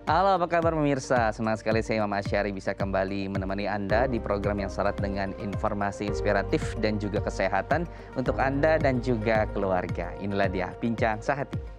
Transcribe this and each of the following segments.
Halo, apa kabar pemirsa? Senang sekali saya Imam Asyari bisa kembali menemani Anda di program yang syarat dengan informasi inspiratif dan juga kesehatan untuk Anda dan juga keluarga. Inilah dia, Bincang Sehati.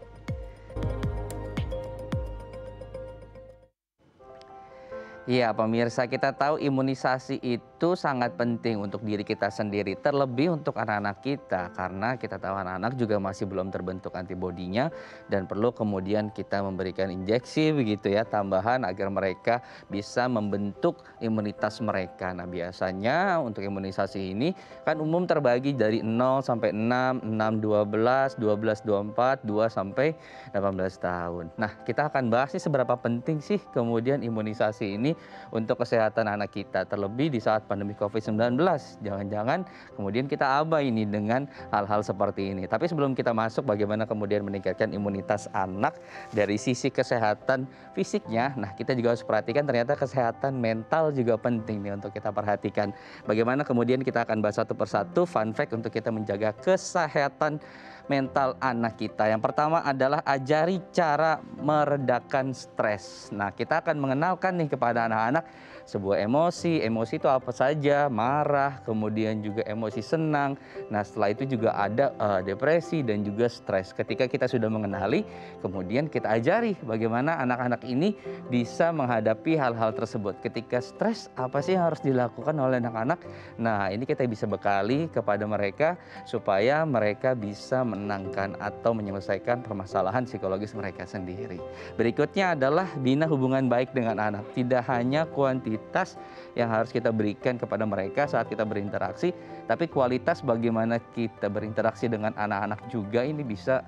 Iya, pemirsa, kita tahu imunisasi itu sangat penting untuk diri kita sendiri, terlebih untuk anak-anak kita, karena kita tahu anak-anak juga masih belum terbentuk antibodinya dan perlu kemudian kita memberikan injeksi begitu ya, tambahan agar mereka bisa membentuk imunitas mereka. Nah, biasanya untuk imunisasi ini kan umum terbagi dari 0 sampai 6, 6 12, 12 24, 2 sampai 18 tahun. Nah, kita akan bahas nih seberapa penting sih kemudian imunisasi ini untuk kesehatan anak kita, terlebih di saat pandemi COVID-19. Jangan-jangan kemudian kita abai ini dengan hal-hal seperti ini. Tapi sebelum kita masuk bagaimana kemudian meningkatkan imunitas anak dari sisi kesehatan fisiknya, nah kita juga harus perhatikan ternyata kesehatan mental juga penting nih untuk kita perhatikan. Bagaimana kemudian kita akan bahas satu persatu fun fact untuk kita menjaga kesehatan mental anak kita. Yang pertama adalah ajari cara meredakan stres. Nah, kita akan mengenalkan nih kepada anak-anak sebuah emosi. Emosi itu apa saja? Marah, kemudian juga emosi senang. Nah, setelah itu juga ada depresi dan juga stres. Ketika kita sudah mengenali, kemudian kita ajari bagaimana anak-anak ini bisa menghadapi hal-hal tersebut. Ketika stres, apa sih yang harus dilakukan oleh anak-anak? Nah, ini kita bisa bekali kepada mereka supaya mereka bisa menenangkan atau menyelesaikan permasalahan psikologis mereka sendiri. Berikutnya adalah bina hubungan baik dengan anak. Tidak hanya kuantitas yang harus kita berikan kepada mereka saat kita berinteraksi, tapi kualitas bagaimana kita berinteraksi dengan anak-anak juga ini bisa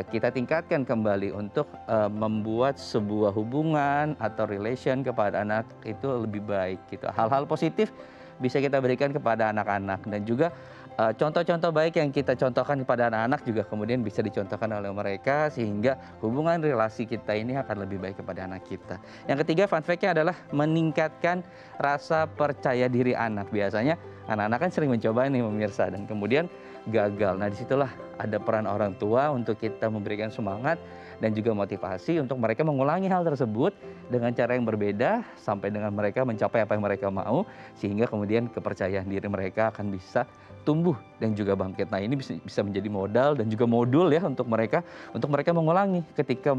kita tingkatkan kembali untuk membuat sebuah hubungan atau relation kepada anak itu lebih baik gitu. Hal-hal positif bisa kita berikan kepada anak-anak dan juga contoh-contoh baik yang kita contohkan kepada anak-anak juga kemudian bisa dicontohkan oleh mereka sehingga hubungan relasi kita ini akan lebih baik kepada anak kita. Yang ketiga fun fact-nya adalah meningkatkan rasa percaya diri anak. Biasanya anak-anak kan sering mencoba nih pemirsa dan kemudian gagal. Nah, disitulah ada peran orang tua untuk kita memberikan semangat dan juga motivasi untuk mereka mengulangi hal tersebut dengan cara yang berbeda sampai dengan mereka mencapai apa yang mereka mau sehingga kemudian kepercayaan diri mereka akan bisa tumbuh dan juga bangkit. Nah, ini bisa menjadi modal dan juga modul ya untuk mereka mengulangi ketika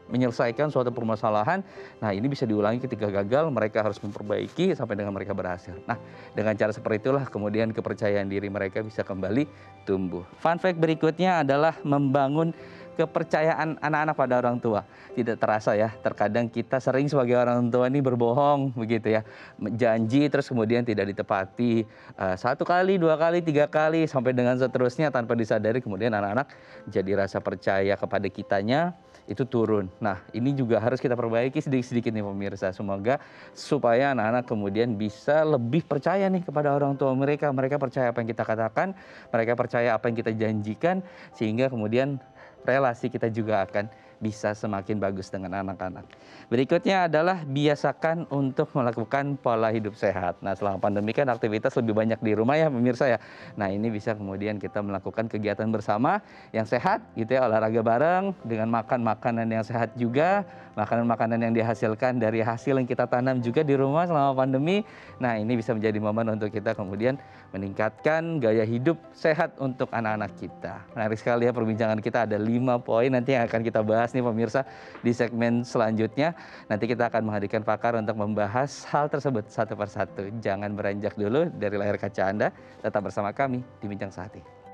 menyelesaikan suatu permasalahan. Nah, ini bisa diulangi ketika gagal, mereka harus memperbaiki sampai dengan mereka berhasil. Nah, dengan cara seperti itulah kemudian kepercayaan diri mereka bisa kembali tumbuh. Fun fact berikutnya adalah membangun kepercayaan anak-anak pada orang tua. Tidak terasa ya, terkadang kita sering sebagai orang tua ini berbohong begitu ya. Janji terus kemudian tidak ditepati. Satu kali, dua kali, tiga kali, sampai dengan seterusnya tanpa disadari kemudian anak-anak jadi rasa percaya kepada kitanya itu turun. Nah, ini juga harus kita perbaiki sedikit-sedikit nih pemirsa. Semoga supaya anak-anak kemudian bisa lebih percaya nih kepada orang tua mereka. Mereka percaya apa yang kita katakan, mereka percaya apa yang kita janjikan, sehingga kemudian relasi kita juga akan bisa semakin bagus dengan anak-anak. Berikutnya adalah biasakan untuk melakukan pola hidup sehat. Nah, selama pandemi kan aktivitas lebih banyak di rumah ya pemirsa ya. Nah, ini bisa kemudian kita melakukan kegiatan bersama yang sehat gitu ya, olahraga bareng dengan makan makanan yang sehat juga, makanan-makanan yang dihasilkan dari hasil yang kita tanam juga di rumah selama pandemi. Nah, ini bisa menjadi momen untuk kita kemudian meningkatkan gaya hidup sehat untuk anak-anak kita. Menarik sekali ya perbincangan kita, ada 5 poin nanti yang akan kita bahas nih pemirsa di segmen selanjutnya. Nanti kita akan menghadirkan pakar untuk membahas hal tersebut satu persatu. Jangan beranjak dulu dari layar kaca Anda, tetap bersama kami di Bincang Sehati.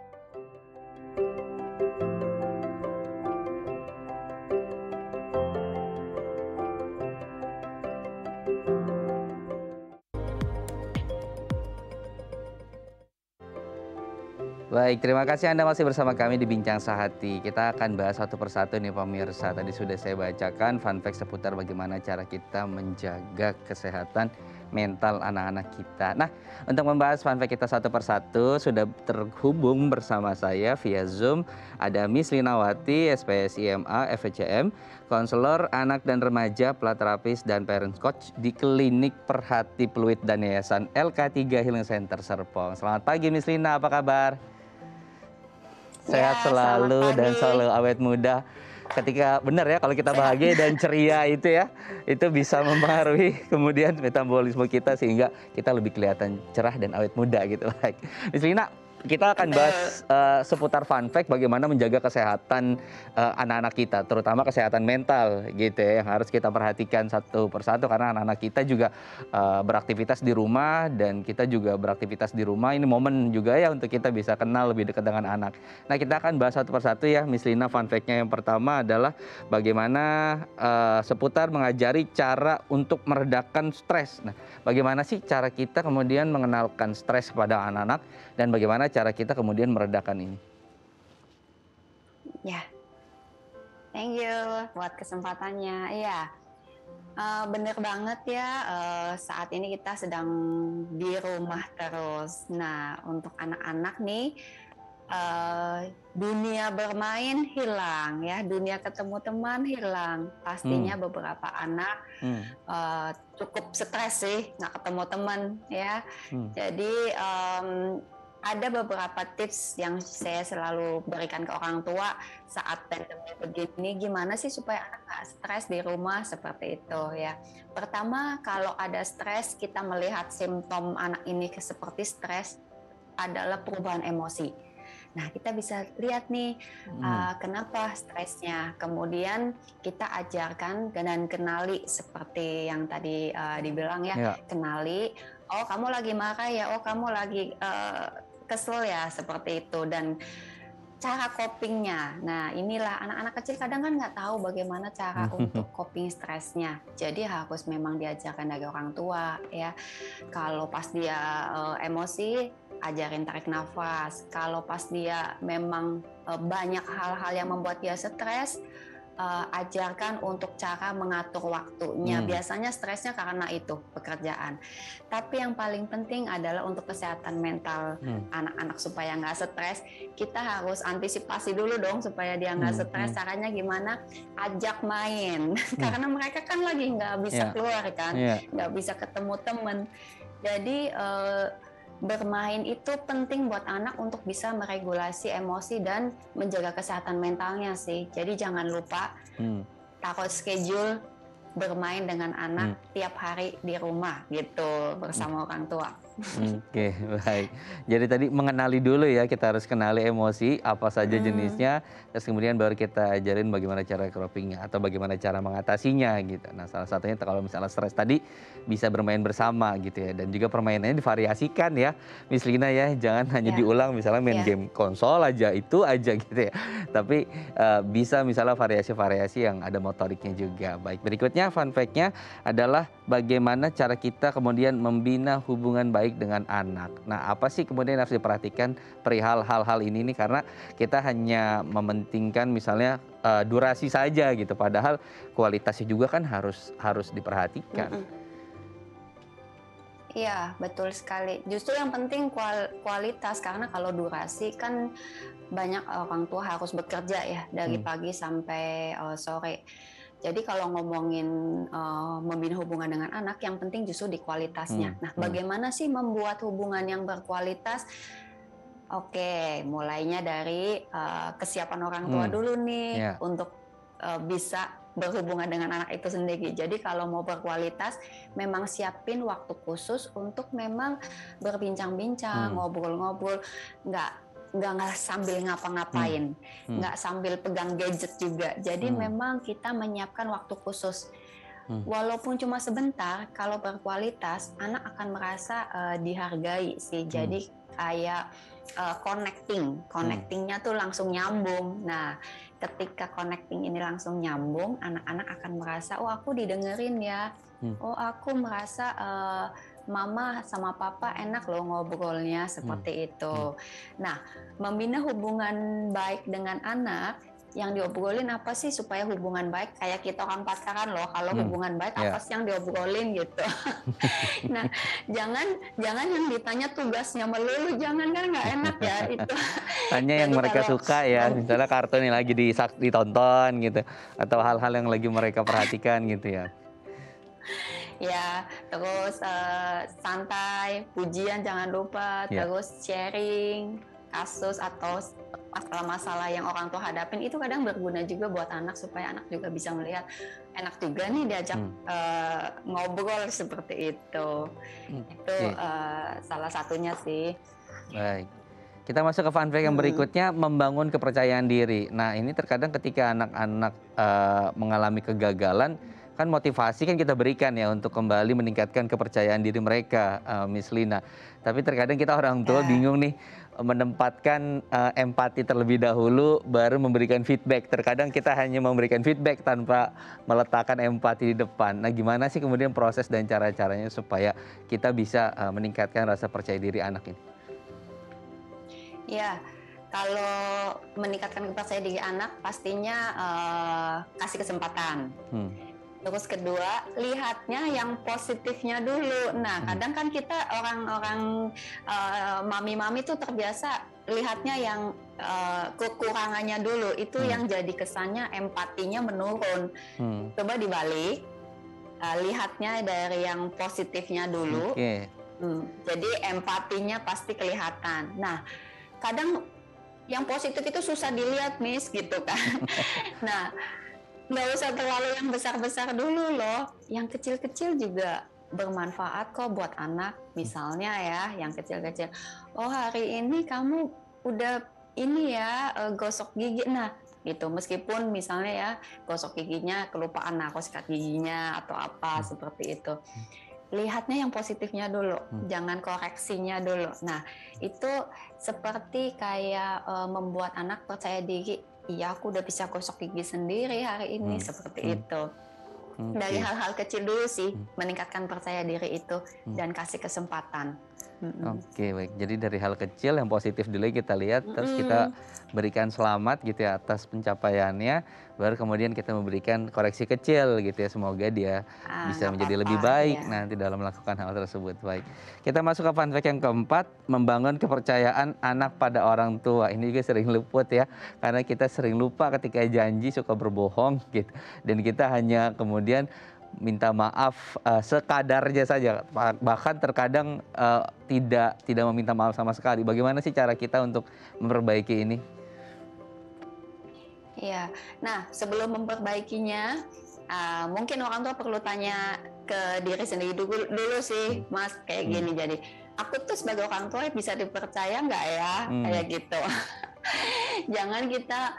Baik, terima kasih Anda masih bersama kami di Bincang Sehati. Kita akan bahas satu persatu nih pemirsa. Tadi sudah saya bacakan fun fact seputar bagaimana cara kita menjaga kesehatan mental anak-anak kita. Nah, untuk membahas fun fact kita satu persatu sudah terhubung bersama saya via Zoom. Ada Miss Linawati, SPSI MA, FECM, konselor anak dan remaja, pelaterapis dan parent coach di Klinik Perhati Pluit dan Yayasan LK3 Healing Center Serpong. Selamat pagi Miss Lina, apa kabar? Sehat Ya, selamat selalu dan pagi. selalu awet muda. ketika benar ya kalau kita Sehat. bahagia dan ceria itu ya, itu bisa mempengaruhi kemudian metabolisme kita sehingga kita lebih kelihatan cerah dan awet muda gitu. Baik, Miss Lina, kita akan Betul. bahas seputar fun fact bagaimana menjaga kesehatan anak-anak kita, terutama kesehatan mental gitu ya, yang harus kita perhatikan satu persatu karena anak-anak kita juga beraktivitas di rumah dan kita juga beraktivitas di rumah. Ini momen juga ya untuk kita bisa kenal lebih dekat dengan anak. Nah, kita akan bahas satu persatu ya, Miss Lina. Fun fact-nya yang pertama adalah bagaimana seputar mengajari cara untuk meredakan stres. Nah, bagaimana sih cara kita kemudian mengenalkan stres kepada anak-anak dan bagaimana cara kita kemudian meredakan ini? Ya, thank you buat kesempatannya. Iya, bener banget ya, saat ini kita sedang di rumah terus. Nah, untuk anak-anak nih, dunia bermain hilang ya, dunia ketemu teman hilang. Hmm, Pastinya beberapa anak hmm, cukup stres sih, nggak ketemu teman ya. hmm, Jadi ada beberapa tips yang saya selalu berikan ke orang tua saat pandemi begini, gimana sih supaya anak nggak stres di rumah seperti itu ya. Pertama, kalau ada stres, kita melihat simptom anak ini seperti stres adalah perubahan emosi. Nah, kita bisa lihat nih hmm. kenapa stresnya. Kemudian kita ajarkan dan kenali seperti yang tadi dibilang ya, Ya. kenali. Oh, kamu lagi marah ya. Oh, kamu lagi kesel ya, seperti itu. Dan cara copingnya. Nah, inilah anak-anak kecil kadang kan nggak tahu bagaimana cara untuk coping stresnya. Jadi harus memang diajarkan dari orang tua ya. Kalau pas dia emosi, ajarin tarik nafas. Kalau pas dia memang banyak hal-hal yang membuat dia stres, ajarkan untuk cara mengatur waktunya. Hmm, Biasanya stresnya karena itu pekerjaan. Tapi yang paling penting adalah untuk kesehatan mental hmm, anak-anak supaya nggak stres. Kita harus antisipasi dulu dong supaya dia nggak hmm, stres. hmm, Caranya gimana? Ajak main. hmm. Karena mereka kan lagi nggak bisa Ya, keluar kan, ya. nggak bisa ketemu teman. Jadi bermain itu penting buat anak untuk bisa meregulasi emosi dan menjaga kesehatan mentalnya sih. Jadi jangan lupa Hmm, taruh schedule bermain dengan hmm, anak tiap hari di rumah gitu hmm. bersama orang tua. Oke, baik. Jadi tadi mengenali dulu ya, kita harus kenali emosi, apa saja Hmm, jenisnya, terus kemudian baru kita ajarin bagaimana cara copingnya atau bagaimana cara mengatasinya gitu. Nah, salah satunya kalau misalnya stres tadi bisa bermain bersama gitu ya, dan juga permainannya divariasikan ya, Miss Lina ya, jangan hanya ya, diulang misalnya main ya. game konsol aja, itu aja gitu ya. Tapi bisa misalnya variasi-variasi yang ada motoriknya juga. Baik, berikutnya fun fact-nya adalah bagaimana cara kita kemudian membina hubungan baik dengan anak. Nah, apa sih kemudian harus diperhatikan perihal hal-hal ini nih karena kita hanya mementingkan misalnya durasi saja gitu, padahal kualitasnya juga kan harus harus diperhatikan. Mm-mm. Iya, betul sekali. Justru yang penting kualitas, karena kalau durasi kan banyak orang tua harus bekerja ya dari Hmm, pagi sampai sore. Jadi kalau ngomongin membina hubungan dengan anak, yang penting justru di hmm, kualitasnya. Nah, hmm, bagaimana sih membuat hubungan yang berkualitas? Oke, mulainya dari kesiapan orang tua hmm, dulu nih ya, untuk bisa berhubungan dengan anak itu sendiri. Jadi kalau mau berkualitas, memang siapin waktu khusus untuk memang berbincang-bincang, hmm, ngobrol-ngobrol, nggak nggak sambil hmm, ngapa-ngapain, hmm, nggak sambil pegang gadget juga. Jadi hmm, memang kita menyiapkan waktu khusus. hmm, Walaupun cuma sebentar, kalau berkualitas, anak akan merasa dihargai sih. hmm, Jadi kayak hmm, connectingnya tuh langsung nyambung. Nah, ketika connecting ini langsung nyambung, anak-anak akan merasa, oh aku didengerin ya, hmm, oh aku merasa mama sama papa enak loh ngobrolnya hmm, seperti hmm, itu. Nah, membina hubungan baik dengan anak, yang diobrolin apa sih supaya hubungan baik, kayak kita orang pacaran loh, kalau hmm, hubungan baik apa ya. sih yang diobrolin gitu. Nah, jangan jangan yang ditanya tugasnya melulu, jangan, kan nggak enak ya itu. Hanya yang Jadi mereka kalau suka ya, misalnya kartun yang lagi ditonton gitu, atau hal-hal yang lagi mereka perhatikan gitu ya. ya, terus santai, pujian jangan lupa, Ya, terus sharing. kasus atau masalah-masalah yang orang tua hadapin itu kadang berguna juga buat anak supaya anak juga bisa melihat enak juga nih diajak Hmm. ngobrol seperti itu. Itu Oke, salah satunya sih. baik. Kita masuk ke fun fact yang Mm-mm. berikutnya, membangun kepercayaan diri. Nah, ini terkadang ketika anak-anak mengalami kegagalan, kan motivasi kan kita berikan ya untuk kembali meningkatkan kepercayaan diri mereka, Miss Lina. Tapi terkadang kita orang tua Ya, bingung nih menempatkan empati terlebih dahulu, baru memberikan feedback. Terkadang kita hanya memberikan feedback tanpa meletakkan empati di depan. Nah, gimana sih kemudian proses dan cara-caranya supaya kita bisa meningkatkan rasa percaya diri anak ini? ya. Kalau meningkatkan kepercayaan diri anak, pastinya kasih kesempatan. Hmm. Terus kedua, lihatnya yang positifnya dulu. Nah, Hmm. kadang kan kita orang-orang mami-mami tuh terbiasa lihatnya yang kekurangannya dulu. Itu Hmm. yang jadi kesannya empatinya menurun. Hmm. Coba dibalik, lihatnya dari yang positifnya dulu. Oke. Jadi empatinya pasti kelihatan. Nah, kadang yang positif itu susah dilihat, Miss, gitu kan. Nah, nggak usah terlalu yang besar-besar dulu loh. Yang kecil-kecil juga bermanfaat kok buat anak. Misalnya ya, yang kecil-kecil. Oh, hari ini kamu udah ini ya, gosok gigi. Nah, gitu. Meskipun misalnya ya, gosok giginya kelupaan naruh sikat giginya atau apa Hmm. seperti itu. Lihatnya yang positifnya dulu, Hmm. jangan koreksinya dulu. Nah, itu seperti kayak membuat anak percaya diri. Iya, aku udah bisa gosok gigi sendiri hari ini, Hmm. seperti Hmm. itu. Dari Oke. hal-hal kecil dulu sih, Hmm. meningkatkan percaya diri itu Hmm. dan kasih kesempatan. Mm-mm. Oke, baik. Jadi dari hal kecil yang positif dulu kita lihat, terus kita Mm-mm. berikan selamat gitu ya atas pencapaiannya, baru kemudian kita memberikan koreksi kecil gitu ya. Semoga dia bisa Nggak menjadi apa-apa, lebih baik ya. nanti dalam melakukan hal tersebut. Baik. Kita masuk ke fun fact yang keempat, membangun kepercayaan anak pada orang tua. Ini juga sering luput ya, karena kita sering lupa ketika janji suka berbohong gitu. Dan kita hanya kemudian minta maaf sekadarnya saja, bahkan terkadang tidak meminta maaf sama sekali. Bagaimana sih cara kita untuk memperbaiki ini? Iya. Nah, sebelum memperbaikinya, mungkin orang tua perlu tanya ke diri sendiri dulu sih, Mas, kayak Hmm. gini. Jadi, aku tuh sebagai orang tua bisa dipercaya nggak ya, kayak gitu. Jangan kita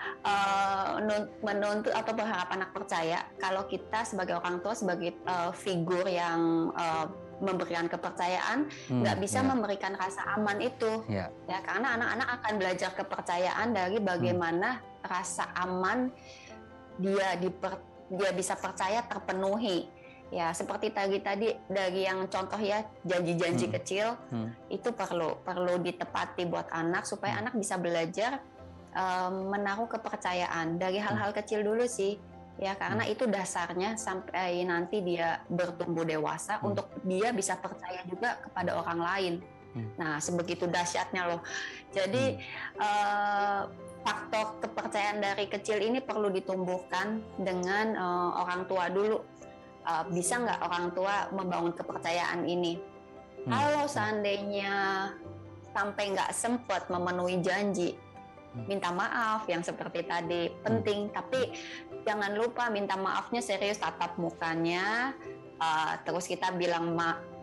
menuntut atau berharap anak percaya kalau kita sebagai orang tua, sebagai figur yang memberikan kepercayaan, nggak bisa Ya, memberikan rasa aman itu. ya. Ya, karena anak-anak akan belajar kepercayaan dari bagaimana rasa aman dia bisa percaya terpenuhi. Ya, seperti tadi dari yang contoh ya, janji-janji kecil itu perlu ditepati buat anak supaya anak bisa belajar menaruh kepercayaan dari hal-hal kecil dulu sih. Ya, karena itu dasarnya sampai nanti dia bertumbuh dewasa untuk dia bisa percaya juga kepada orang lain. Nah, sebegitu dahsyatnya loh. Jadi faktor kepercayaan dari kecil ini perlu ditumbuhkan dengan orang tua dulu. Bisa nggak orang tua membangun kepercayaan ini? Kalau seandainya sampai nggak sempat memenuhi janji, minta maaf yang seperti tadi penting, tapi jangan lupa minta maafnya serius, tatap mukanya, terus kita bilang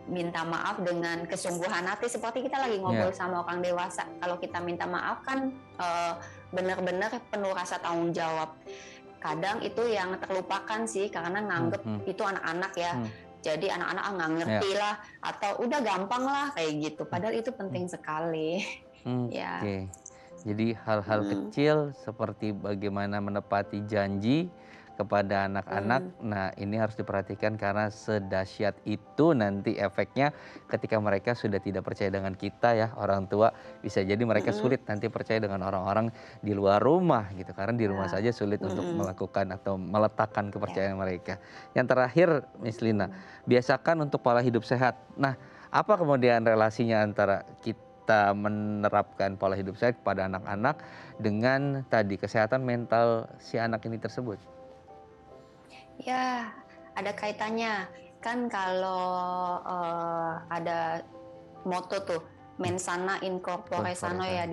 minta maaf dengan kesungguhan hati seperti kita lagi ngobrol sama orang dewasa. Kalau kita minta maaf kan benar-benar penuh rasa tanggung jawab. Kadang itu yang terlupakan sih karena nganggep itu anak-anak ya. Jadi anak-anak nggak ngerti lah atau udah gampang lah kayak gitu. Padahal itu penting sekali. Ya. Oke. Jadi hal-hal kecil seperti bagaimana menepati janji kepada anak-anak, nah ini harus diperhatikan karena sedahsyat itu nanti efeknya ketika mereka sudah tidak percaya dengan kita ya, orang tua, bisa jadi mereka sulit nanti percaya dengan orang-orang di luar rumah gitu, karena di rumah saja sulit untuk melakukan atau meletakkan kepercayaan mereka. Yang terakhir, Miss Lina, biasakan untuk pola hidup sehat. Nah, apa kemudian relasinya antara kita menerapkan pola hidup sehat pada anak-anak dengan tadi kesehatan mental si anak ini tersebut? Ya, ada kaitannya. Kan kalau ada moto tuh, mensana in corpore sano Corpore ya, sano.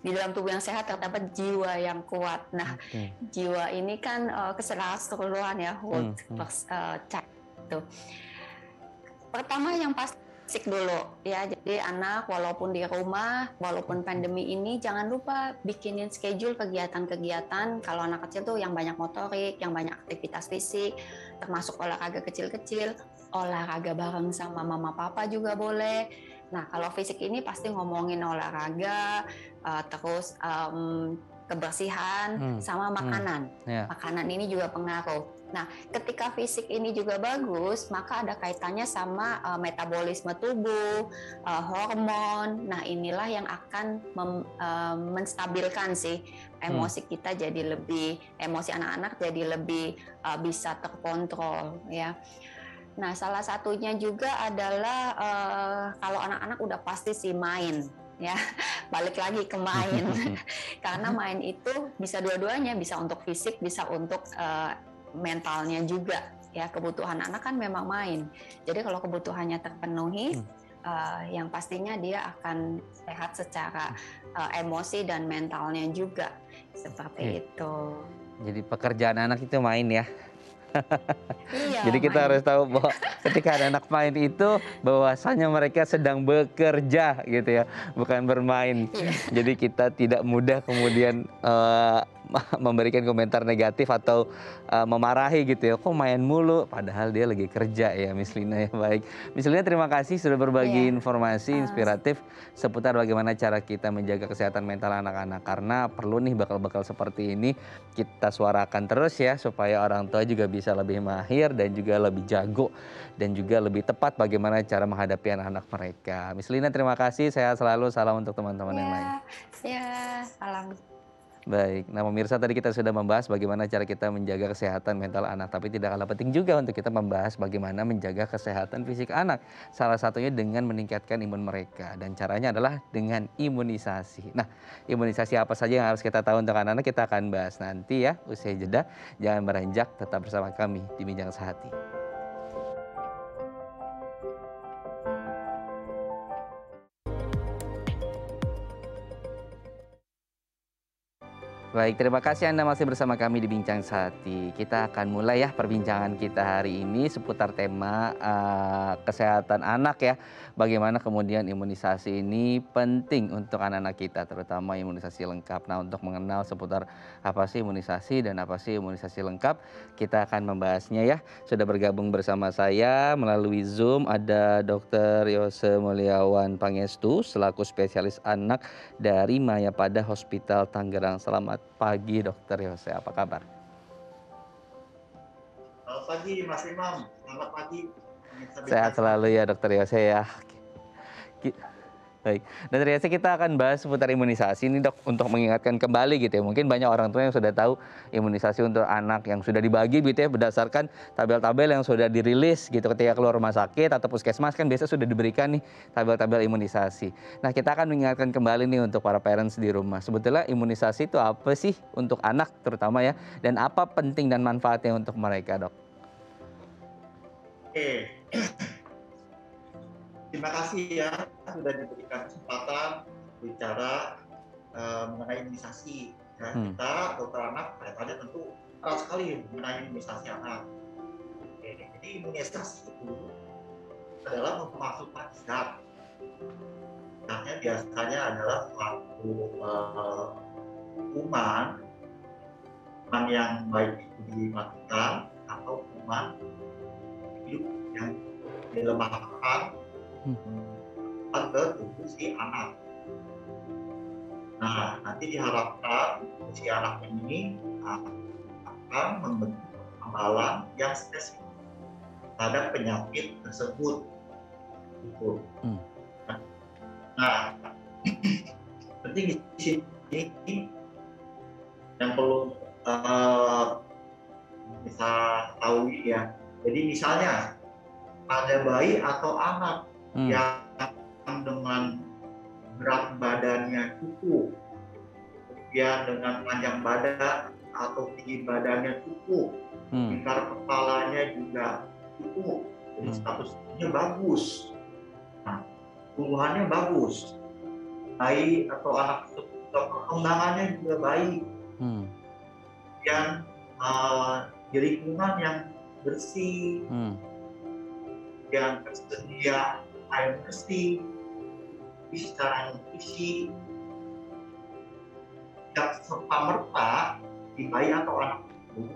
di dalam tubuh yang sehat terdapat jiwa yang kuat. Nah, Oke. jiwa ini kan keseluruhan ya, whole Hmm, hmm, child itu. Pertama yang pasti fisik dulu ya. Jadi anak walaupun di rumah, walaupun pandemi ini jangan lupa bikinin schedule kegiatan-kegiatan. Kalau anak kecil tuh yang banyak motorik, yang banyak aktivitas fisik, termasuk olahraga kecil-kecil, olahraga bareng sama mama papa juga boleh. Nah, kalau fisik ini pasti ngomongin olahraga, terus kebersihan hmm, sama hmm. makanan. Ya. Makanan ini juga pengaruh. Nah, ketika fisik ini juga bagus, maka ada kaitannya sama metabolisme tubuh, hormon. Nah, inilah yang akan menstabilkan sih emosi kita, jadi emosi anak-anak jadi lebih bisa terkontrol ya. Nah, salah satunya juga adalah kalau anak-anak udah pasti sih main ya. Balik lagi ke main. Karena main itu bisa dua-duanya, bisa untuk fisik, bisa untuk mentalnya juga ya. Kebutuhan anak kan memang main. Jadi kalau kebutuhannya terpenuhi, yang pastinya dia akan sehat secara emosi dan mentalnya juga seperti itu. Jadi pekerjaan anak itu main ya. Jadi Iya, kita main. harus tahu bahwa ketika anak main itu bahwasanya mereka sedang bekerja gitu ya, bukan bermain. Iya. Jadi kita tidak mudah kemudian memberikan komentar negatif atau memarahi gitu ya, kok main mulu, padahal dia lagi kerja ya, Miss Lina ya. Baik, Miss Lina terima kasih sudah berbagi Iya. informasi inspiratif seputar bagaimana cara kita menjaga kesehatan mental anak-anak. Karena perlu nih bakal-bakal seperti ini kita suarakan terus ya, supaya orang tua juga bisa lebih mahir dan juga lebih jago dan juga lebih tepat bagaimana cara menghadapi anak-anak mereka. Miss Lina terima kasih, sehat selalu, salam untuk teman-teman yang lain. Ya, salam. Baik, nah pemirsa tadi kita sudah membahas bagaimana cara kita menjaga kesehatan mental anak, tapi tidak kalah penting juga untuk kita membahas bagaimana menjaga kesehatan fisik anak. Salah satunya dengan meningkatkan imun mereka, dan caranya adalah dengan imunisasi. Nah, imunisasi apa saja yang harus kita tahu untuk anak-anak kita akan bahas nanti ya, usai jeda. Jangan beranjak, tetap bersama kami di Bincang Sehati. Baik, terima kasih Anda masih bersama kami di Bincang Sehati. Kita akan mulai ya perbincangan kita hari ini seputar tema kesehatan anak ya. Bagaimana kemudian imunisasi ini penting untuk anak-anak kita, terutama imunisasi lengkap. Nah, untuk mengenal seputar apa sih imunisasi dan apa sih imunisasi lengkap, kita akan membahasnya ya. Sudah bergabung bersama saya melalui Zoom ada Dr. Yose Mulyawan Pangestu selaku spesialis anak dari Mayapada Hospital Tangerang. Selamat pagi Dokter Yose, apa kabar? Selamat pagi Mas Imam, selamat pagi. Sehat selalu ya Dokter Yose ya. Baik, dan ternyata kita akan bahas seputar imunisasi ini dok, untuk mengingatkan kembali gitu ya. Mungkin banyak orang tua yang sudah tahu imunisasi untuk anak yang sudah dibagi gitu ya, berdasarkan tabel-tabel yang sudah dirilis gitu ketika keluar rumah sakit atau puskesmas kan biasa sudah diberikan nih tabel-tabel imunisasi. Nah, kita akan mengingatkan kembali nih untuk para parents di rumah. Sebetulnya imunisasi itu apa sih untuk anak terutama ya, dan apa penting dan manfaatnya untuk mereka dok? Oke, terima kasih ya sudah diberikan kesempatan bicara mengenai imunisasi. Ya, kita dokter anak tadi tentu erat sekali mengenai imunisasi anak. Oke, jadi imunisasi itu adalah memasukkan zat. Zatnya biasanya adalah suatu kuman yang baik itu dimatikan atau kuman hidup yang dilemahkan ke tubuh si anak. Nah, nanti diharapkan si anak ini akan membentuk kekebalan yang spesifik terhadap penyakit tersebut. Gitu. Nah, penting di sini yang perlu bisa tahu ya. Jadi misalnya ada bayi atau anak yang dengan berat badannya cukup, kemudian dengan panjang badan atau tinggi badannya cukup, tingkar kepalanya juga cukup, jadi statusnya bagus. Nah, tumbuhannya bagus, bayi atau anak perkembangannya juga baik, Hmm. dan di lingkungan yang bersih, Hmm. yang tersedia air bersih, secara nutrisi, tidak serta merta di bayi atau anak itu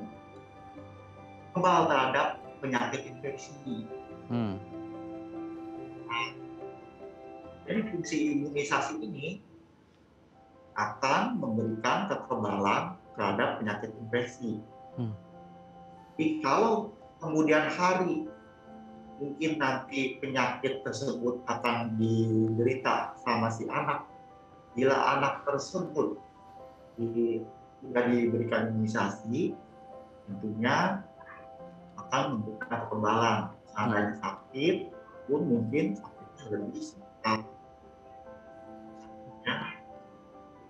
kebal terhadap penyakit infeksi. Hmm. Jadi fungsi imunisasi ini akan memberikan kekebalan terhadap penyakit infeksi. Hmm. Jadi kalau kemudian hari mungkin nanti penyakit tersebut akan diderita sama si anak, bila anak tersebut tidak diberikan imunisasi, tentunya akan memberikan kekebalan. Seandainya sakit, pun mungkin sakitnya lebih sedikit,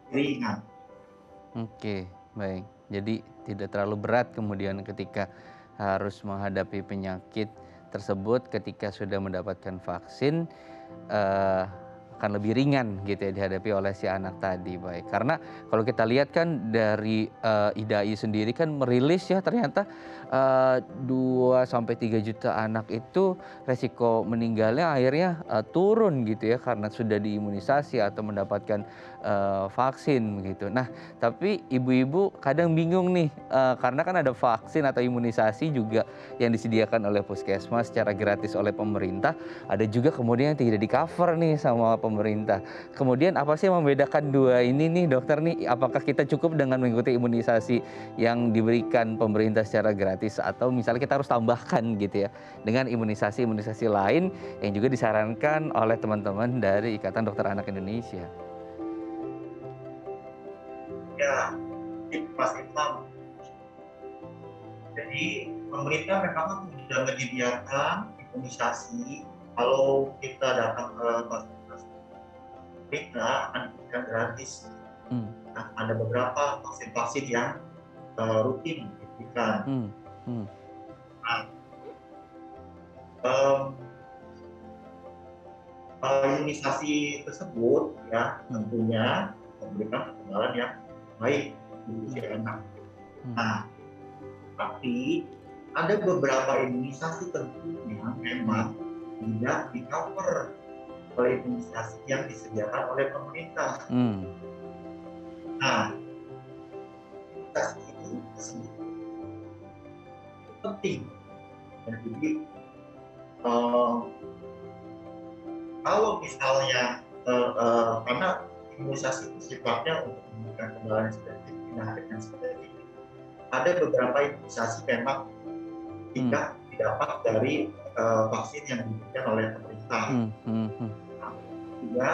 ringan. Oke, baik. Jadi tidak terlalu berat kemudian ketika harus menghadapi penyakit tersebut ketika sudah mendapatkan vaksin, eh, akan lebih ringan gitu ya dihadapi oleh si anak tadi. Baik, karena kalau kita lihat kan dari IDAI sendiri kan merilis ya ternyata 2 sampai 3 juta anak itu resiko meninggalnya akhirnya turun gitu ya karena sudah diimunisasi atau mendapatkan vaksin gitu. Nah, tapi ibu-ibu kadang bingung nih karena kan ada vaksin atau imunisasi juga yang disediakan oleh puskesmas secara gratis oleh pemerintah, ada juga kemudian yang tidak di-cover nih sama pemerintah. Kemudian apa sih yang membedakan dua ini nih dokter nih? Apakah kita cukup dengan mengikuti imunisasi yang diberikan pemerintah secara gratis atau misalnya kita harus tambahkan gitu ya dengan imunisasi-imunisasi lain yang juga disarankan oleh teman-teman dari Ikatan Dokter Anak Indonesia? Ya, itu Mas Imam. Jadi pemerintah memang sudah menyediakan imunisasi. Kalau kita datang ke fasilitas pemerintah akan diberikan gratis. Nah, ada beberapa vaksin-vaksin yang rutin diberikan. Nah, imunisasi tersebut ya tentunya memberikan kekebalan yang baik di usia anak. Nah, tapi ada beberapa imunisasi tentunya memang tidak di-cover oleh imunisasi yang disediakan oleh pemerintah. Nah, imunisasi itu penting. Dan jadi kalau misalnya karena imunisasi itu sifatnya untuk memberikan kekebalan spesifik, penyakit yang spesifik, ada beberapa imunisasi memang tidak didapat dari vaksin yang diberikan oleh pemerintah. Juga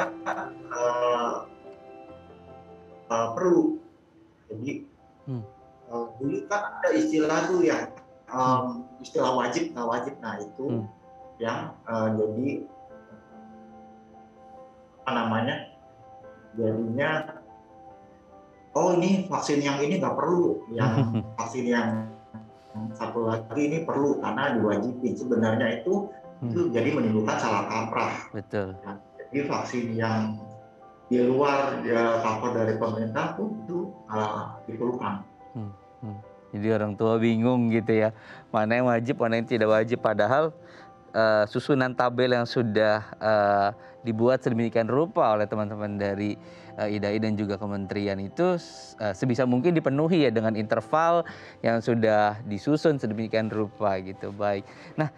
perlu. Jadi dulu kan ada istilah tuh yang istilah wajib nggak wajib. Nah itu yang jadi apa namanya? Jadinya oh ini vaksin yang ini nggak perlu, yang vaksin yang satu lagi ini perlu karena diwajibin. Sebenarnya itu jadi menimbulkan salah kaprah. Betul. Nah, jadi vaksin yang di luar cover dari pemerintah pun itu diperlukan. Jadi orang tua bingung gitu ya, mana yang wajib, mana yang tidak wajib. Padahal susunan tabel yang sudah dibuat sedemikian rupa oleh teman-teman dari IDAI dan juga kementerian itu sebisa mungkin dipenuhi ya dengan interval yang sudah disusun sedemikian rupa gitu. Baik. Nah,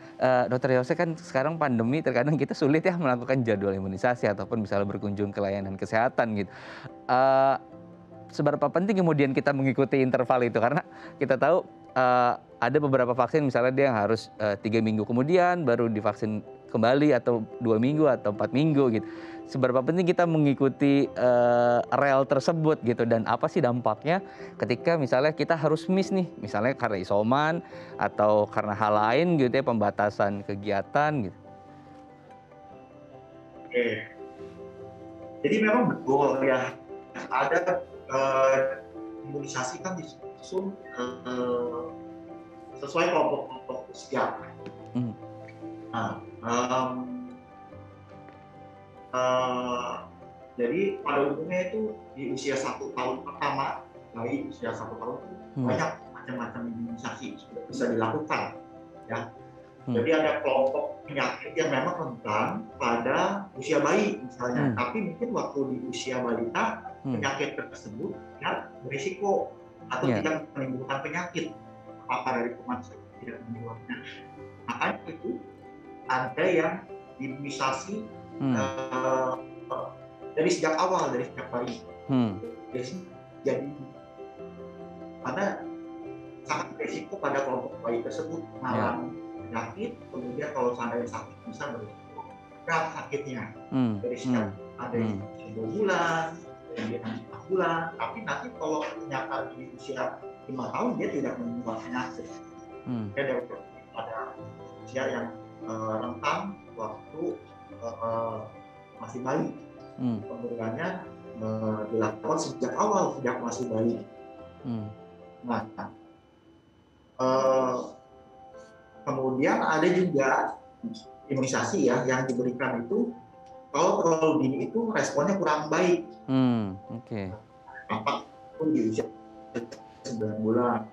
Dokter Yose kan sekarang pandemi terkadang kita sulit ya melakukan jadwal imunisasi ataupun misalnya berkunjung ke layanan kesehatan gitu. Seberapa penting kemudian kita mengikuti interval itu karena kita tahu ada beberapa vaksin misalnya dia yang harus 3 minggu kemudian baru divaksin kembali atau 2 minggu atau 4 minggu gitu. Seberapa penting kita mengikuti rel tersebut gitu dan apa sih dampaknya ketika misalnya kita harus miss nih misalnya karena isoman atau karena hal lain gitu ya pembatasan kegiatan gitu. Oke. Jadi memang betul ya ada imunisasi kan disusun sesuai kelompok-kelompok usia. Nah, Eh, jadi pada umumnya itu di usia 1 tahun pertama, bayi usia 1 tahun itu banyak macam-macam imunisasi sudah bisa dilakukan. Ya. Jadi ada kelompok penyakit yang memang rentan pada usia bayi misalnya, tapi mungkin waktu di usia balita penyakit tersebut ya berisiko atau tidak menimbulkan penyakit apa dari kuman tidak menimbulkan. Makanya itu ada yang imunisasi dari sejak awal, dari sejak bayi. Jadi karena sangat berisiko pada kelompok bayi tersebut mengalami penyakit, kemudian kalau seandainya sakit bisa berisiko berat sakitnya. Dari sejak ada yang 2 bulan, kemudian 4 bulan, tapi nanti kalau ternyata di usia 5 tahun dia tidak menimbulkan penyakit. Dia pada usia yang rentan waktu masih bayi. Pemberiannya dilakukan sejak awal, sejak masih bayi. Nah, kemudian ada juga imunisasi ya yang diberikan itu kalau terlalu dini itu responnya kurang baik. Apapun di usia 9 bulan.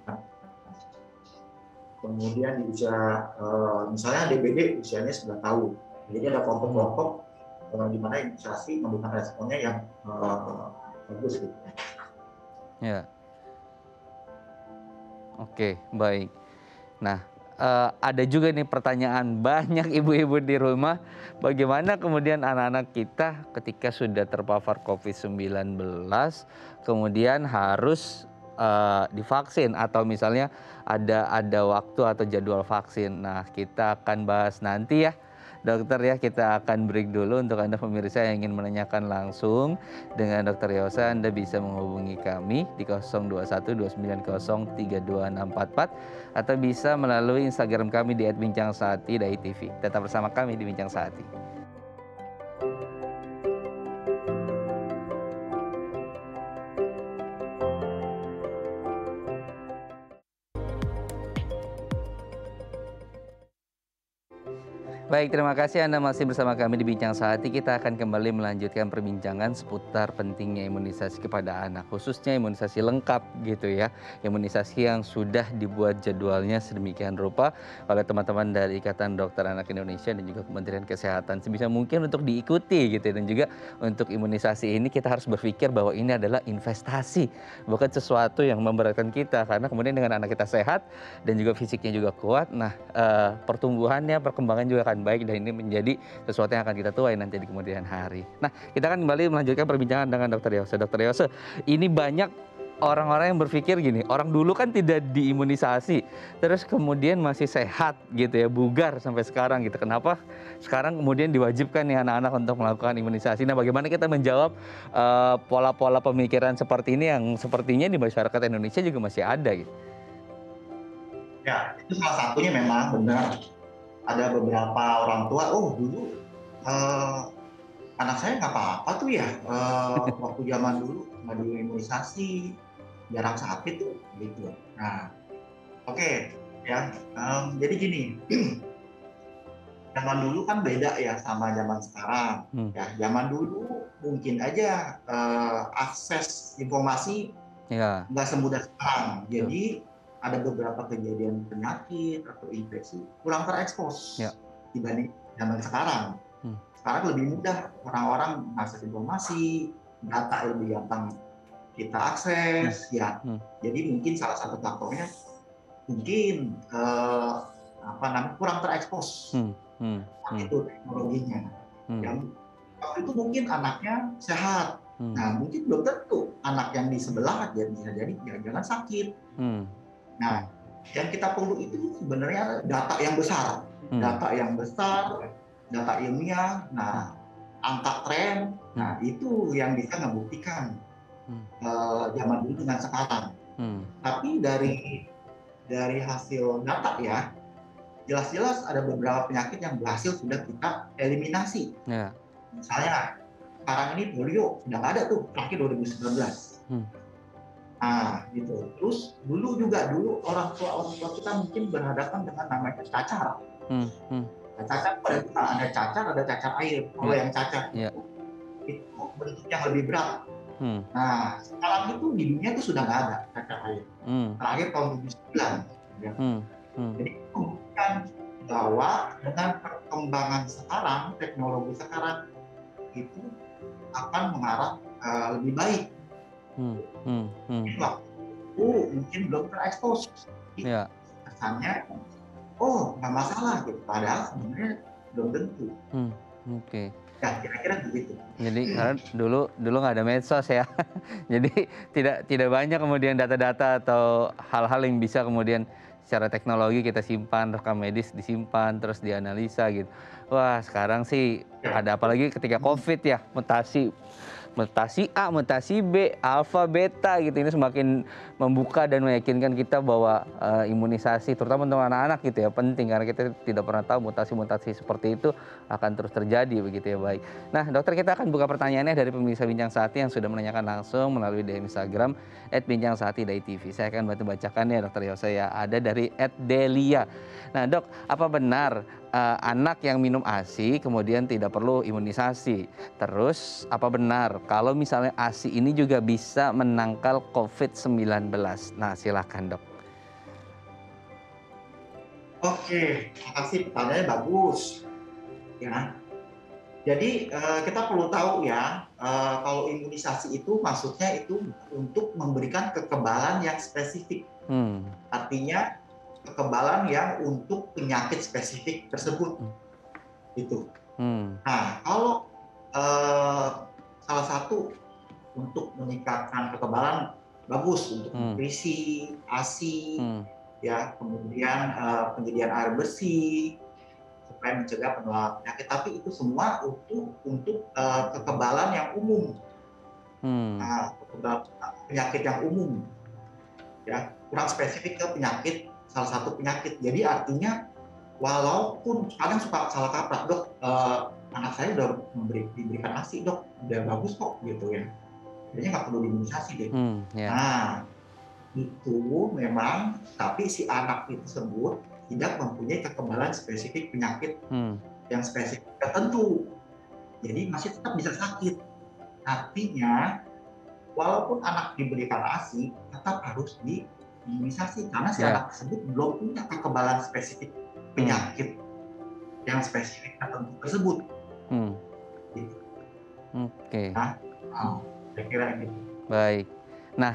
Kemudian di usia misalnya DBD usianya 9 tahun. Jadi ada kelompok-kelompok di mana imunisasi memberikan responnya yang bagus gitu. Ya. Oke, baik. Nah, ada juga nih pertanyaan banyak ibu-ibu di rumah, bagaimana kemudian anak-anak kita ketika sudah terpapar COVID-19 kemudian harus divaksin atau misalnya ada waktu atau jadwal vaksin. Nah, kita akan bahas nanti ya. Dokter ya, kita akan break dulu. Untuk Anda pemirsa yang ingin menanyakan langsung dengan Dokter Yosa, Anda bisa menghubungi kami di 0212903244 atau bisa melalui Instagram kami di @bincangsaati.tv. Tetap bersama kami di Bincang Saati. Baik, terima kasih Anda masih bersama kami di Bincang Saati. Kita akan kembali melanjutkan perbincangan seputar pentingnya imunisasi kepada anak, khususnya imunisasi lengkap gitu ya. Imunisasi yang sudah dibuat jadwalnya sedemikian rupa oleh teman-teman dari Ikatan Dokter Anak Indonesia dan juga Kementerian Kesehatan. Sebisa mungkin untuk diikuti gitu. Dan juga untuk imunisasi ini kita harus berpikir bahwa ini adalah investasi, bukan sesuatu yang memberatkan kita. Karena kemudian dengan anak kita sehat dan juga fisiknya juga kuat, nah pertumbuhannya, perkembangan juga akan baik dan ini menjadi sesuatu yang akan kita tuai nanti di kemudian hari. Nah, kita akan kembali melanjutkan perbincangan dengan Dokter Yose. Dokter Yose, ini banyak orang-orang yang berpikir gini, orang dulu kan tidak diimunisasi, terus kemudian masih sehat gitu ya, bugar sampai sekarang gitu. Kenapa sekarang kemudian diwajibkan nih anak-anak untuk melakukan imunisasi? Nah, bagaimana kita menjawab pola-pola pemikiran seperti ini yang sepertinya di masyarakat Indonesia juga masih ada gitu? Ya, itu salah satunya memang benar. Ada beberapa orang tua, dulu anak saya nggak apa-apa tuh ya, waktu zaman dulu nggak diimunisasi, jarang sakit tuh, gitu. Nah, oke, ya, jadi gini, zaman dulu kan beda ya sama zaman sekarang. Ya, zaman dulu mungkin aja akses informasi nggak semudah sekarang. Jadi ada beberapa kejadian penyakit atau infeksi kurang terekspos dibanding zaman sekarang. Sekarang lebih mudah orang-orang mengakses informasi, data lebih gampang kita akses, ya. Jadi mungkin salah satu faktornya mungkin kurang terekspos itu teknologinya. Yang waktu itu mungkin anaknya sehat. Nah, mungkin belum tentu anak yang di sebelah bisa jadi jangan sakit. Nah, yang kita perlu itu sebenarnya data yang besar, data ilmiah, nah angka tren, nah itu yang bisa membuktikan zaman dulu dengan sekarang. Tapi dari hasil data ya, jelas-jelas ada beberapa penyakit yang berhasil sudah kita eliminasi. Misalnya sekarang ini polio sudah nggak ada tuh, terakhir 2019. Nah, gitu. Terus dulu orang tua kita mungkin berhadapan dengan namanya cacar. Cacar ada cacar air. Kalau yang cacar itu bentuk yang lebih berat. Hmm. Nah, sekarang itu di dunia itu sudah nggak ada cacar air. Terakhir tahun 2009. Ya. Jadi bukan bahwa dengan perkembangan sekarang, teknologi sekarang itu akan mengarah lebih baik. Waktu itu mungkin belum terekspos. Ya. Kesannya, oh nggak masalah gitu. Padahal sebenarnya belum tentu. Oke. Ya kira-kira begitu. Jadi karena dulu nggak ada medsos ya, jadi tidak banyak kemudian data-data atau hal-hal yang bisa kemudian secara teknologi kita simpan, rekam medis disimpan, terus dianalisa gitu. Wah sekarang sih ada apalagi ketika COVID ya, mutasi A, mutasi B, alfa, beta gitu, ini semakin membuka dan meyakinkan kita bahwa imunisasi terutama untuk anak-anak gitu ya penting karena kita tidak pernah tahu mutasi-mutasi seperti itu akan terus terjadi begitu ya. Baik. Nah, dokter, kita akan buka pertanyaannya dari pemirsa Bincang Sehati yang sudah menanyakan langsung melalui DM Instagram @bincangsehatidai.tv. Saya akan bantu bacakannya, dokter Yose ya. Ada dari @delia. Nah, dok, apa benar anak yang minum ASI kemudian tidak perlu imunisasi? Terus apa benar kalau misalnya ASI ini juga bisa menangkal COVID-19? Nah, silakan dok. Oke, terima kasih, pertanyaannya bagus. Ya, jadi kita perlu tahu ya, kalau imunisasi itu maksudnya itu untuk memberikan kekebalan yang spesifik. Artinya kekebalan yang untuk penyakit spesifik tersebut. Itu. Nah, kalau salah satu untuk meningkatkan kekebalan bagus untuk nutrisi, ASI, ya, kemudian penyediaan air bersih supaya mencegah penularan penyakit. Tapi itu semua untuk kekebalan yang umum, penyakit yang umum, ya, kurang spesifik ke penyakit, salah satu penyakit. Jadi artinya walaupun kadang suka salah kaprah, dok, anak saya udah diberikan ASI dok, udah bagus kok gitu ya, kayaknya nggak perlu imunisasi deh. Nah, itu memang, tapi si anak itu tersebut tidak mempunyai kekebalan spesifik penyakit yang spesifik tertentu, jadi masih tetap bisa sakit. Artinya walaupun anak diberikan ASI tetap harus diimunisasi karena si anak tersebut belum punya kekebalan spesifik penyakit yang spesifik tertentu tersebut. Gitu. Oke. Nah, saya kira gitu. Baik. Nah,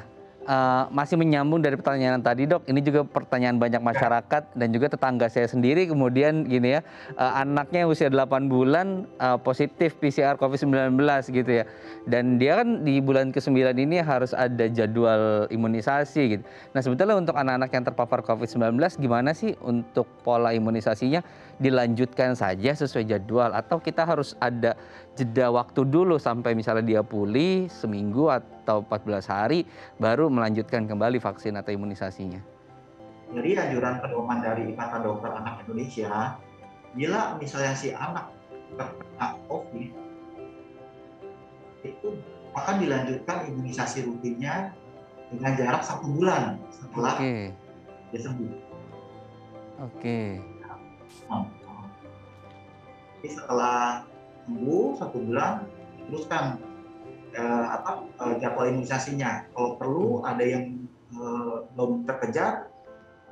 masih menyambung dari pertanyaan tadi dok, ini juga pertanyaan banyak masyarakat dan juga tetangga saya sendiri kemudian gini ya, anaknya usia 8 bulan positif PCR COVID-19 gitu ya. Dan dia kan di bulan ke-9 ini harus ada jadwal imunisasi gitu. Nah sebetulnya untuk anak-anak yang terpapar COVID-19 gimana sih untuk pola imunisasinya, dilanjutkan saja sesuai jadwal atau kita harus ada jeda waktu dulu sampai misalnya dia pulih seminggu atau 14 hari baru melanjutkan kembali vaksin atau imunisasinya? Jadi anjuran pedoman dari Ikatan Dokter Anak Indonesia, bila misalnya si anak terkena COVID, itu akan dilanjutkan imunisasi rutinnya dengan jarak 1 bulan setelah dia sembuh. Jadi setelah sembuh 1 bulan, teruskan jadwal imunisasinya. Kalau perlu ada yang belum terkejar,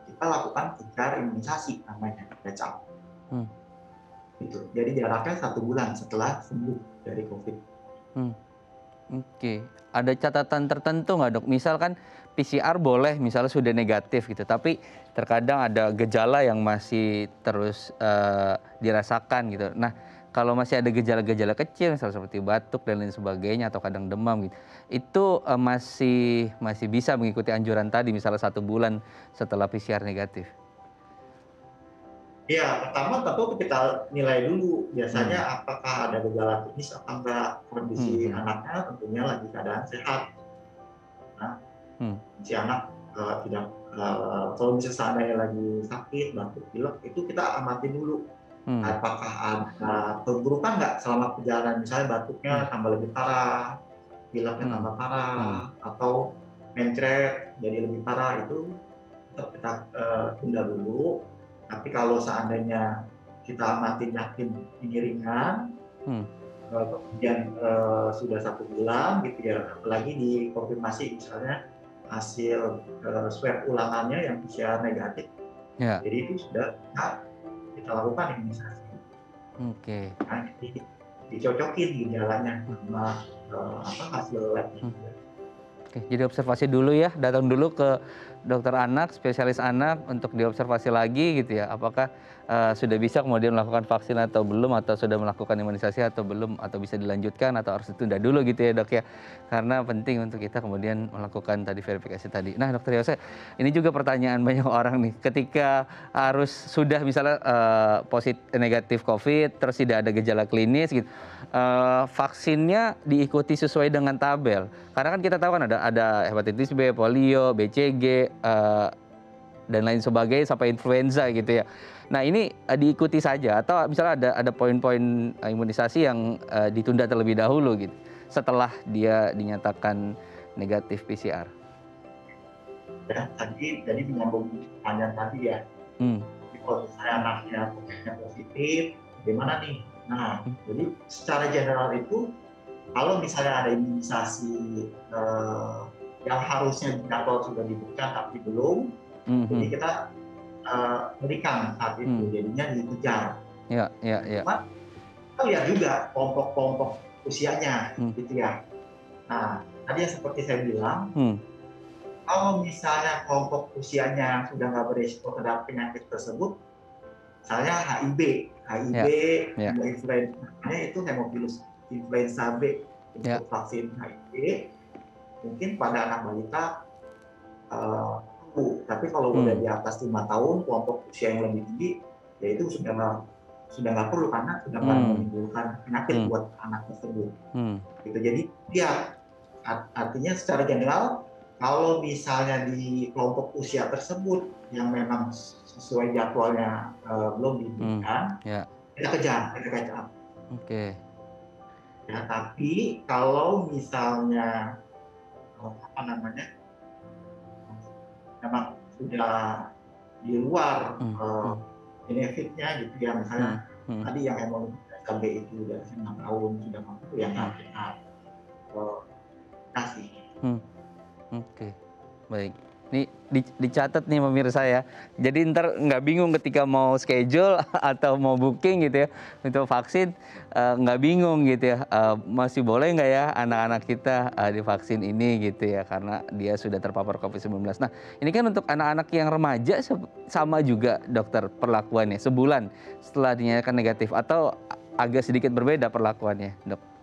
kita lakukan kejar imunisasi namanya, catch up. Gitu. Jadi jaraknya 1 bulan setelah sembuh dari COVID. Ada catatan tertentu nggak dok? Misalkan PCR boleh misalnya sudah negatif gitu, tapi terkadang ada gejala yang masih terus dirasakan gitu. Nah, kalau masih ada gejala-gejala kecil misalnya seperti batuk dan lain sebagainya atau kadang demam gitu, itu masih bisa mengikuti anjuran tadi misalnya 1 bulan setelah PCR negatif? Ya, pertama tentu kita nilai dulu biasanya apakah ada gejala klinis atau enggak. Kondisi anaknya tentunya lagi keadaan sehat. Nah, si anak tidak, kalau misalnya seandainya lagi sakit, batuk, pilek, itu kita amati dulu. Apakah ada perburukan nggak selama perjalanan, misalnya batuknya tambah lebih parah, pileknya tambah parah, atau mencret jadi lebih parah, itu tetap kita tunda dulu. Tapi kalau seandainya kita amati yakin ini ringan, kemudian sudah 1 bulan gitu ya, apalagi dikonfirmasi misalnya hasil swab ulangannya yang PCR negatif, Ya, jadi itu sudah kita lakukan imunisasi. oke. Nah, jadi dicocokin gejalanya sama hasil labnya. Oke, jadi observasi dulu ya, datang dulu ke dokter anak, spesialis anak untuk diobservasi lagi gitu ya. Apakah sudah bisa kemudian melakukan vaksin atau belum, atau sudah melakukan imunisasi atau belum, atau bisa dilanjutkan atau harus ditunda dulu gitu ya dok ya. Karena penting untuk kita kemudian melakukan tadi verifikasi tadi. Nah dokter Yose, ini juga pertanyaan banyak orang nih. Ketika harus sudah misalnya positif negatif COVID, terus tidak ada gejala klinis gitu, vaksinnya diikuti sesuai dengan tabel. Karena kan kita tahu kan ada hepatitis B, polio, BCG, dan lain sebagainya sampai influenza gitu ya. Nah ini diikuti saja atau misalnya ada poin-poin imunisasi yang ditunda terlebih dahulu gitu setelah dia dinyatakan negatif PCR. Ya, jadi menyambung pertanyaan tadi ya. Jadi kalau misalnya anaknya positif, gimana nih? Nah, jadi secara general itu kalau misalnya ada imunisasi yang harusnya jadwal sudah diberikan tapi belum, jadi kita berikan saat itu, jadinya dikejar. Ya. Cuma kita lihat juga kelompok-kelompok usianya, gitu ya. Nah, tadi yang seperti saya bilang, kalau misalnya kelompok usianya sudah nggak beresiko terhadap penyakit tersebut, misalnya HIV, influenza itu Haemophilus influenza B untuk vaksin HIV, mungkin pada anak balita tapi kalau udah di atas 5 tahun, kelompok usia yang lebih tinggi, ya itu sudah nggak perlu karena sudah akan menimbulkan penyakit buat anak tersebut. Gitu. Jadi ya artinya secara general kalau misalnya di kelompok usia tersebut yang memang sesuai jadwalnya belum diberikan, kita kejar. Oke. Ya, tapi kalau misalnya memang sudah di luar benefitnya gitu ya, misalnya tadi yang hemofilus KB itu udah 6 tahun sudah mampu ya kita kasih. Oke, baik. Ini dicatat nih pemirsa ya. Jadi ntar nggak bingung ketika mau schedule atau mau booking gitu ya untuk vaksin, nggak bingung gitu ya. Masih boleh nggak ya anak-anak kita divaksin ini gitu ya karena dia sudah terpapar COVID-19. Nah ini kan untuk anak-anak yang remaja sama juga dokter perlakuannya sebulan setelah dinyatakan negatif atau agak sedikit berbeda perlakuannya dok?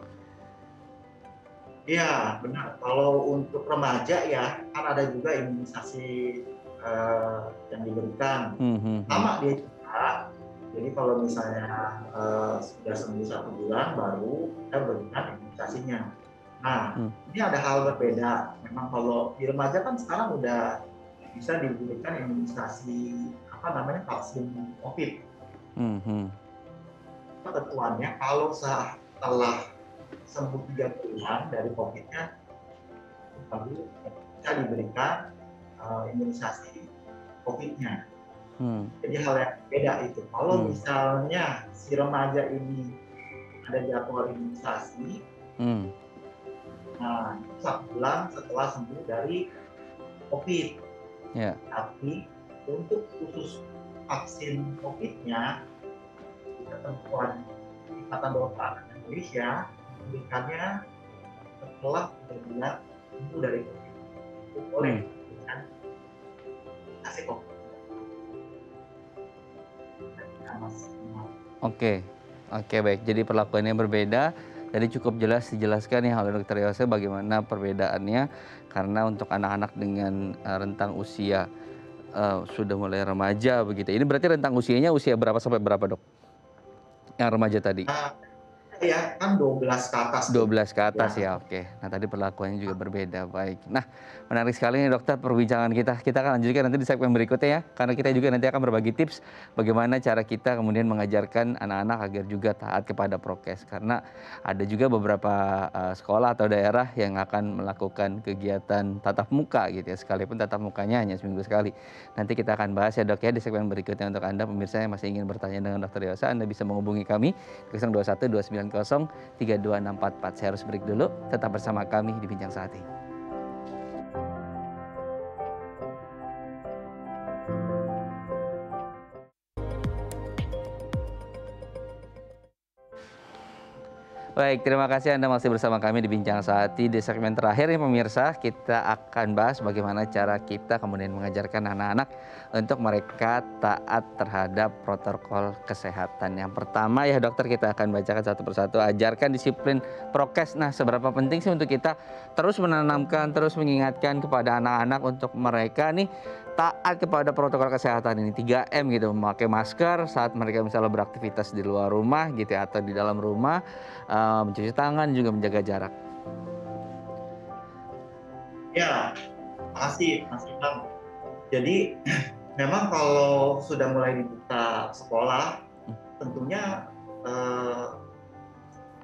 Iya benar, kalau untuk remaja ya kan ada juga imunisasi yang diberikan. Sama dia juga, jadi kalau misalnya sudah sembuh 1 bulan baru kita berikan imunisasinya. Nah ini ada hal berbeda, memang kalau di remaja kan sekarang udah bisa diberikan imunisasi vaksin COVID. Ketentuannya kalau setelah sembuh 3 bulan dari COVID-nya, baru bisa diberikan imunisasi COVID-nya. Jadi hal yang beda itu. Kalau misalnya si remaja ini ada jadwal imunisasi, nah 1 bulan setelah sembuh dari COVID. Tapi untuk khusus vaksin COVID-nya, ketentuan Ikatan Dokter Anak Indonesia berikannya setelah 3 bulan sembuh dari COVID. Itu boleh diberikan vaksin COVID. Oke baik. Jadi perlakuannya berbeda. Jadi cukup jelas dijelaskan ya oleh Dr. Yose bagaimana perbedaannya karena untuk anak-anak dengan rentang usia sudah mulai remaja begitu. Ini berarti rentang usianya usia berapa sampai berapa dok? Yang remaja tadi? Ya kan 12 ke atas. 12 ke atas ya, oke. Nah tadi perlakuannya juga berbeda, baik. Nah menarik sekali nih dokter perbincangan kita. Kita akan lanjutkan nanti di segmen berikutnya ya. Karena kita juga nanti akan berbagi tips bagaimana cara kita kemudian mengajarkan anak-anak agar juga taat kepada prokes. Karena ada juga beberapa sekolah atau daerah yang akan melakukan kegiatan tatap muka gitu ya. Sekalipun tatap mukanya hanya seminggu sekali. Nanti kita akan bahas ya dok ya di segmen berikutnya untuk Anda pemirsa yang masih ingin bertanya dengan Dr. Yose. Anda bisa menghubungi kami di 021 293 0810 3244. Saya harus break dulu, tetap bersama kami di Bincang Saat ini. Baik, terima kasih Anda masih bersama kami di Bincang Saati. Di segmen terakhir nih pemirsa, kita akan bahas bagaimana cara kita kemudian mengajarkan anak-anak untuk mereka taat terhadap protokol kesehatan. Yang pertama ya dokter, kita akan bacakan satu persatu, ajarkan disiplin prokes. Nah, seberapa penting sih untuk kita terus menanamkan, terus mengingatkan kepada anak-anak untuk mereka nih taat kepada protokol kesehatan ini, 3M gitu, memakai masker saat mereka misalnya beraktivitas di luar rumah gitu ya, atau di dalam rumah, mencuci tangan, juga menjaga jarak. Ya, makasih Mas Ilham. Jadi memang kalau sudah mulai dibuka sekolah, tentunya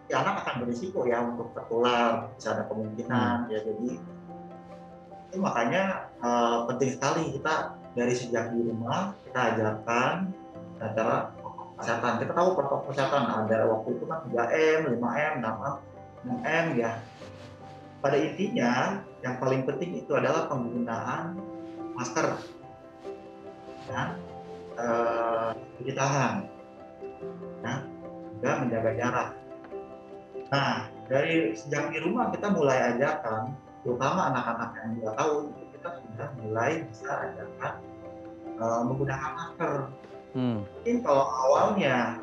si anak akan berisiko ya untuk tertular, bisa ada kemungkinan ya. Jadi itu makanya penting sekali kita dari sejak di rumah kita ajarkan cara kesehatan. Kita tahu protokol kesehatan ada waktu itu kan 3M, 5M, 6M ya. Pada intinya yang paling penting itu adalah penggunaan masker dan cuci tangan, ya, juga menjaga jarak. Nah, dari sejak di rumah kita mulai ajarkan, terutama anak-anak yang 2 tahun, kita sudah mulai bisa ajarkan menggunakan masker. Mungkin kalau awalnya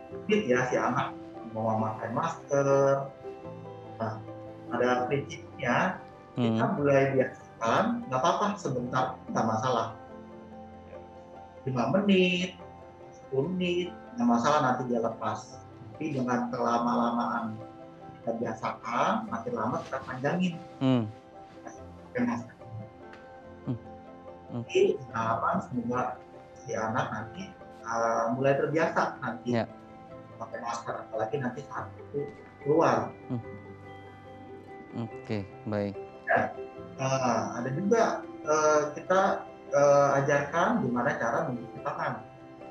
sulit ya si anak mau memakai masker. Nah, pada prinsipnya kita mulai biasakan, nggak apa-apa sebentar, nggak masalah. 5 menit, 10 menit, nggak masalah, nanti dia lepas. Tapi jangan kelama-lamaan. Kita biasakan, makin lama kita panjangin. Pakai masker. Jadi harapan semoga si anak nanti mulai terbiasa nanti pakai masker, apalagi nanti saat itu keluar. Oke, baik. Ya. Ada juga kita ajarkan gimana cara mencuci tangan.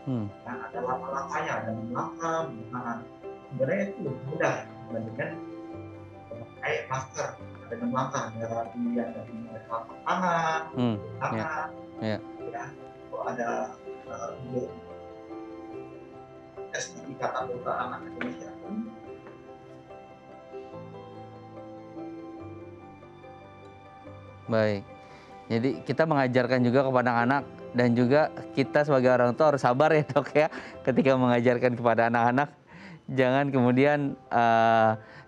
Nah, ada langkah-langkahnya, ada 6 langkah menggunakan. Sebenarnya itu lebih mudah dibandingkan memakai masker. Ada 6 langkah, dari yang dari mulai telapak tangan, tangan, ya. Kalau ada tes Ikatan Dokter Anak Indonesia pun. Baik. Jadi kita mengajarkan juga kepada anak, dan juga kita sebagai orang tua harus sabar ya dok ya, ketika mengajarkan kepada anak-anak. Jangan kemudian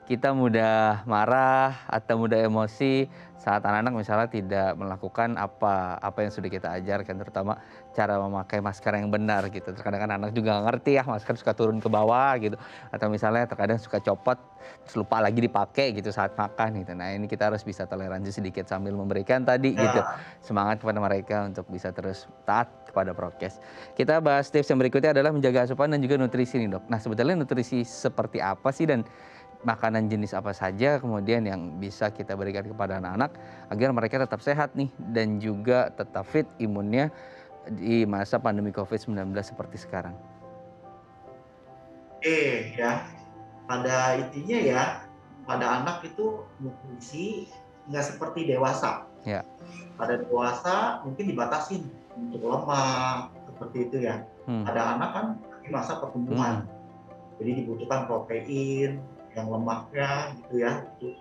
kita mudah marah atau mudah emosi saat anak-anak misalnya tidak melakukan apa yang sudah kita ajarkan, terutama cara memakai masker yang benar gitu. Terkadang kan anak juga nggak ngerti ya, masker suka turun ke bawah gitu, atau misalnya terkadang suka copot terus lupa lagi dipakai gitu saat makan gitu. Nah, ini kita harus bisa toleransi sedikit sambil memberikan tadi gitu semangat kepada mereka untuk bisa terus taat kepada prokes. Kita bahas tips yang berikutnya adalah menjaga asupan dan juga nutrisi nih dok. Nah, sebetulnya nutrisi seperti apa sih, dan makanan jenis apa saja kemudian yang bisa kita berikan kepada anak-anak agar mereka tetap sehat nih, dan juga tetap fit imunnya di masa pandemi COVID-19 seperti sekarang. Ya, pada intinya ya, pada anak itu nutrisi nggak seperti dewasa. Ya. Pada dewasa mungkin dibatasin untuk lemak seperti itu ya. Pada anak kan di masa pertumbuhan, jadi dibutuhkan protein yang lemaknya gitu ya, untuk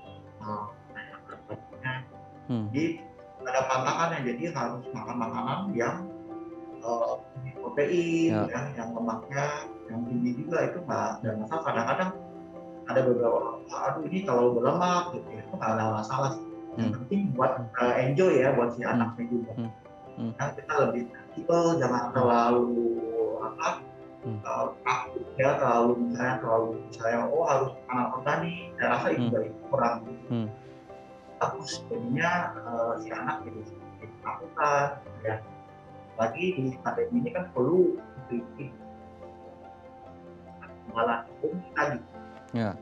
naik berat badannya. Jadi ada pantangannya, jadi harus makan makanan yang protein ya, yang lemaknya yang tinggi juga, itu nggak ada masalah. Kadang-kadang ada beberapa orang, aduh ini kalau berlemak gitu, itu nggak ada masalah. Yang penting buat enjoy ya, buat si anaknya juga. Nah, kita lebih fleksibel, jangan terlalu takut ya, terlalu misalnya harus anak organik. Saya rasa itu dari kurang bagus, jadinya si anak jadi sedikit ketakutan ya. Lagi di pandemi ini kan perlu diteliti malah tadi. Ya.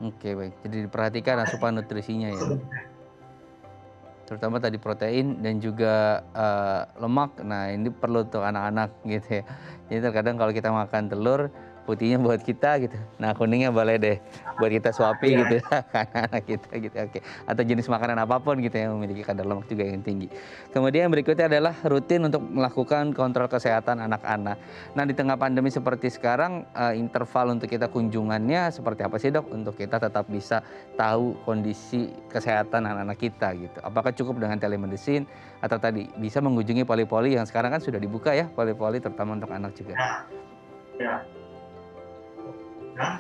Oke, baik. Jadi diperhatikan asupan nutrisinya ya. Terutama tadi protein dan juga lemak. Nah, ini perlu untuk anak-anak gitu ya. Jadi terkadang kalau kita makan telur putihnya buat kita gitu. Nah, kuningnya boleh deh buat kita suapi Iya. gitu anak kita gitu. Oke. Atau jenis makanan apapun gitu yang memiliki kadar lemak juga yang tinggi. Kemudian berikutnya adalah rutin untuk melakukan kontrol kesehatan anak-anak. Nah, di tengah pandemi seperti sekarang, interval untuk kita kunjungannya seperti apa sih, Dok? Untuk kita tetap bisa tahu kondisi kesehatan anak-anak kita gitu. Apakah cukup dengan telemedicine atau tadi bisa mengunjungi poli-poli yang sekarang kan sudah dibuka ya, poli-poli terutama untuk anak juga. Nah, ya. Nah,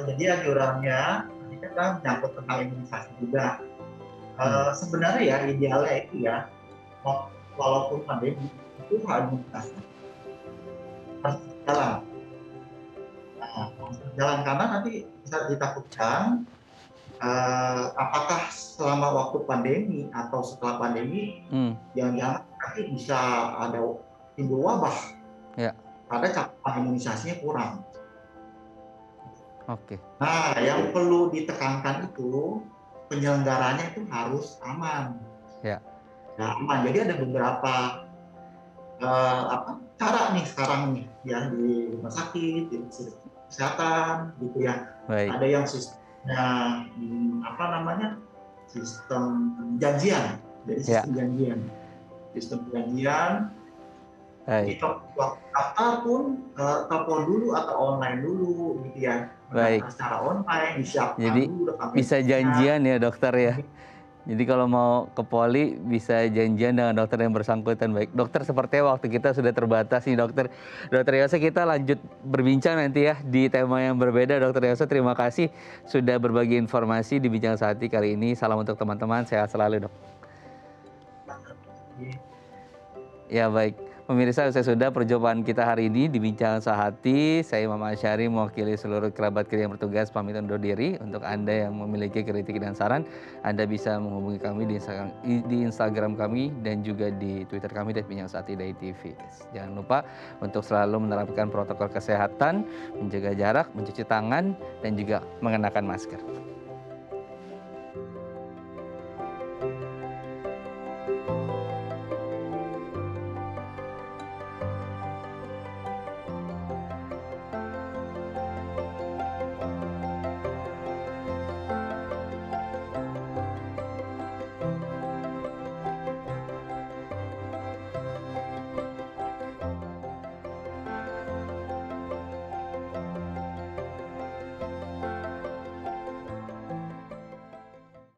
jadi anjurannya ini kan menyangkut tentang imunisasi juga. Sebenarnya ya idealnya itu ya, walaupun pandemi itu imunisasi harus berjalan. Nah, harus berjalan karena nanti bisa ditakutkan apakah selama waktu pandemi atau setelah pandemi jangan-jangan nanti bisa ada timbul wabah. Ya. Karena cakupan imunisasinya kurang. Oke. Nah, yang perlu ditekankan itu penyelenggaranya itu harus aman. Ya. Nah, aman. Jadi ada beberapa cara nih sekarang nih ya di rumah sakit, di kesehatan gitu ya. Baik. Ada yang sistemnya sistem janjian. Jadi sistem janjian. Sistem janjian. Jadi waktu daftar pun telepon dulu atau online dulu gitu ya. Baik. Secara online disiapkan Jadi dulu. bisa janjian ya dokter ya. Jadi kalau mau ke poli bisa janjian dengan dokter yang bersangkutan. Baik, dokter sepertinya waktu kita sudah terbatas nih dokter. Dokter Yose, kita lanjut berbincang nanti ya di tema yang berbeda. Dokter Yose, terima kasih sudah berbagi informasi di Bincang Sehati kali ini. Salam untuk teman-teman, sehat selalu dok. Ya baik, pemirsa, usai sudah perjumpaan kita hari ini di Bincang Sehati. Saya Imam Asyari mewakili seluruh kerabat kita yang bertugas pamit undur diri. Untuk Anda yang memiliki kritik dan saran, Anda bisa menghubungi kami di Instagram kami dan juga di Twitter kami @bincang_sehati_tv. Jangan lupa untuk selalu menerapkan protokol kesehatan, menjaga jarak, mencuci tangan, dan juga mengenakan masker.